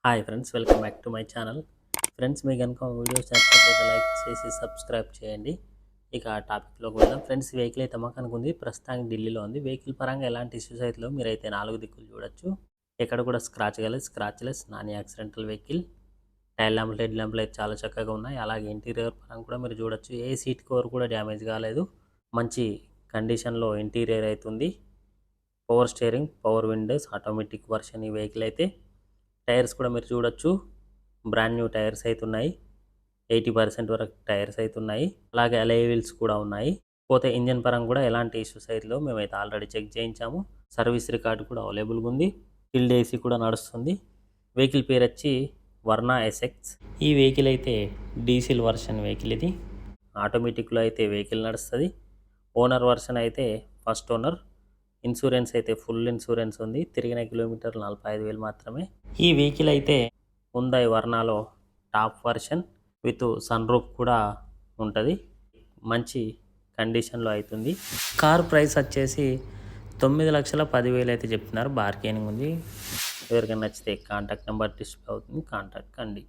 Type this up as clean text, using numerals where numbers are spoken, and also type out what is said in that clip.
Hi friends, welcome back to my channel. Friends, మీకు కనుక videos నచ్చినట్లయితే లైక్ చేసి సబ్స్క్రైబ్ చేయండి. ఇక టాపిక్లోకి వెళ్దాం. ఫ్రెండ్స్, వెహికల్ అయితే అమ్మకానికి ఉంది. ప్రస్తుతానికి ఢిల్లీలో ఉంది. వెహికల్ పరంగా ఎలాంటి ఇష్యూస్ అయితే మీరైతే 4 దిక్కులు చూడొచ్చు. ఎక్కడ కూడా scratchless non accidental vehicle. Tail ల్యాంపులు, హెడ్ ల్యాంపులు అయితే చాలా చక్కగా ఉన్నాయి. అలాగే ఇంటీరియర్ పరంగా కూడా మీరు చూడొచ్చు. ఏ సీట్ కవర్ కూడా డ్యామేజ్ కాలేదు. మంచి కండిషన్లో ఇంటీరియర్ అవుతుంది. Power steering, power Windows, automatic version ఈ వెహికల్ అయితే. టైర్స్ కూడా మీరు చూడొచ్చు. బ్రాండ్ న్యూ టైర్స్ అయితే ఉన్నాయి. 80% వరకు టైర్స్ అయితే ఉన్నాయి. అలాగే అలాయ్ వీల్స్ కూడా ఉన్నాయి. పోతే ఇంజన్ పరంగా కూడా ఎలాంటి ఇష్యూస్ అయితే మేమైతే ఆల్రెడీ చెక్ చేయించాము. సర్వీస్ రికార్డు కూడా అవైలబుల్గా ఉంది. ఫిల్డ్ ఏసీ కూడా నడుస్తుంది. వెహికల్ పేరు వచ్చి వర్నా ఎస్ఎక్స్. ఈ వెహికల్ అయితే డీజిల్ వర్షన్ వెహికల్. ఇది ఆటోమేటిక్లో అయితే వెహికల్ నడుస్తుంది. ఓనర్ వర్షన్ అయితే ఫస్ట్ ఓనర్. ఇన్సూరెన్స్ అయితే ఫుల్ ఇన్సూరెన్స్ ఉంది. తిరిగిన కిలోమీటర్లు 45,000 మాత్రమే. ఈ వెహికల్ అయితే హుందాయ్ వర్నాలో top version with sunroof కూడా ఉంటుంది. మంచి కండిషన్లో అవుతుంది. కార్ ప్రైస్ వచ్చేసి 9,10,000 అయితే చెప్తున్నారు. బార్గెనింగ్ ఉంది. ఎవరికైనా నచ్చితే కాంటాక్ట్ నెంబర్ డిస్ప్లే అవుతుంది, కాంటాక్ట్ కండి.